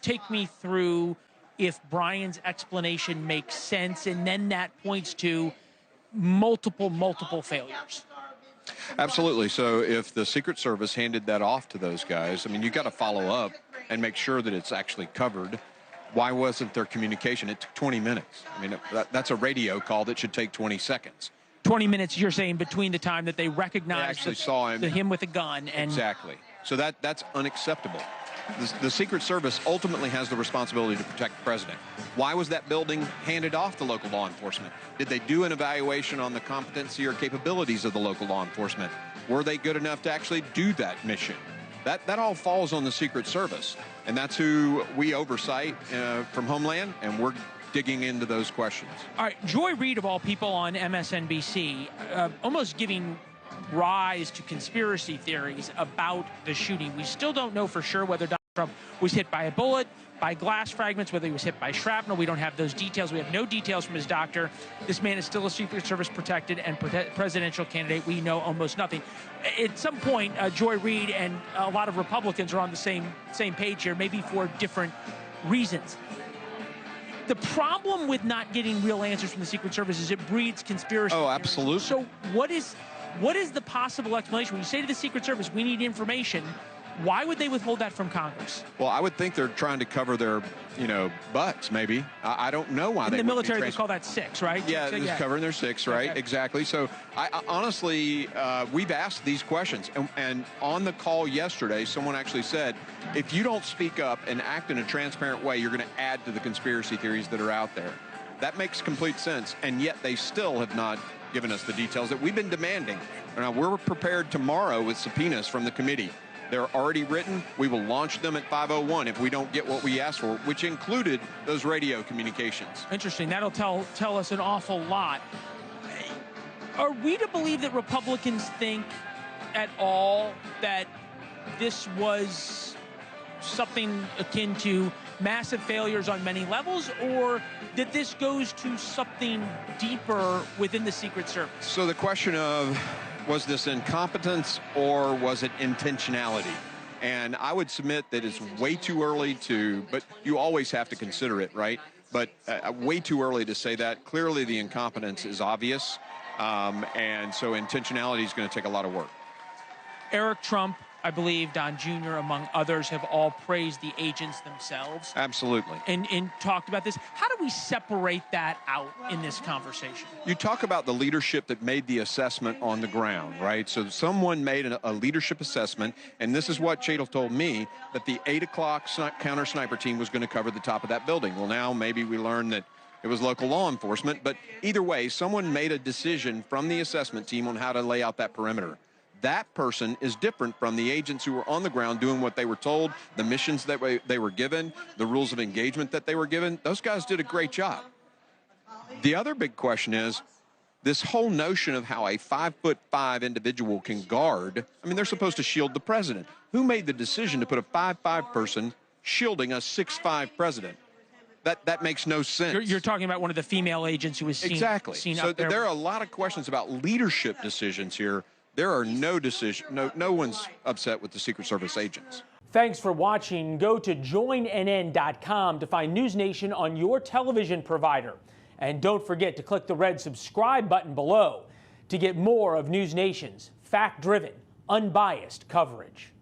take me through if Brian's explanation makes sense, and then that points to multiple failures. Absolutely. So if the Secret Service handed that off to those guys, I mean, you got to follow up and make sure that it's actually covered. Why wasn't there communication? It took 20 minutes. I mean, that's a radio call that should take 20 seconds. 20 minutes, you're saying, between the time that they recognized saw him with a gun and... Exactly. So that's unacceptable. The Secret Service ultimately has the responsibility to protect the president. Why was that building handed off to local law enforcement? Did they do an evaluation on the competency or capabilities of the local law enforcement? Were they good enough to actually do that mission? That all falls on the Secret Service, and that's who we oversight from Homeland, and we're digging into those questions. All right, Joy Reid, of all people, on MSNBC, almost giving rise to conspiracy theories about the shooting. We still don't know for sure whether Donald Trump was hit by a bullet, by glass fragments, whether he was hit by shrapnel. We don't have those details. We have no details from his doctor. This man is still a Secret Service protected and presidential candidate. We know almost nothing. At some point, Joy Reid and a lot of Republicans are on the same page here, maybe for different reasons. The problem with not getting real answers from the Secret Service is it breeds conspiracy. Oh, absolutely. So what is the possible explanation? When you say to the Secret Service, we need information, why would they withhold that from Congress? Well, I would think they're trying to cover their, butts, maybe. I don't know why they would be. In the military, they call that six, right? Yeah, it's covering their six, right? Okay. Exactly. So, honestly, we've asked these questions. And on the call yesterday, someone actually said, if you don't speak up and act in a transparent way, you're going to add to the conspiracy theories that are out there. That makes complete sense. And yet they still have not given us the details that we've been demanding. Now, we're prepared tomorrow with subpoenas from the committee. They're already written. We will launch them at 5:01 if we don't get what we asked for, which included those radio communications. Interesting. That'll tell us an awful lot. Are we to believe that Republicans think at all that this was something akin to massive failures on many levels, or that this goes to something deeper within the Secret Service? So the question of, was this incompetence or was it intentionality? And I would submit that it's way too early but you always have to consider it, right? But way too early to say that. Clearly the incompetence is obvious, and so intentionality is going to take a lot of work. Eric Trump, I believe, Don Jr., among others, have all praised the agents themselves. Absolutely. And talked about this. How do we separate that out in this conversation? You talk about the leadership that made the assessment on the ground, right? So someone made a leadership assessment, and this is what Cheatle told me, that the 8 o'clock counter sniper team was going to cover the top of that building. Well, now maybe we learned that it was local law enforcement, but either way, someone made a decision from the assessment team on how to lay out that perimeter. That person is different from the agents who were on the ground doing what they were told, the missions that they were given, the rules of engagement that they were given. Those guys did a great job. The other big question is this whole notion of how a 5'5" individual can guard. I mean, they're supposed to shield the president. Who made the decision to put a 5'5" person shielding a 6'5" president? That makes no sense. You're talking about one of the female agents who was seen, exactly. seen so up there. There are a lot of questions about leadership decisions here. There are no one's upset with the Secret Service agents. Thanks for watching. Go to joinnn.com to find NewsNation on your television provider. And don't forget to click the red subscribe button below to get more of NewsNation's fact-driven, unbiased coverage.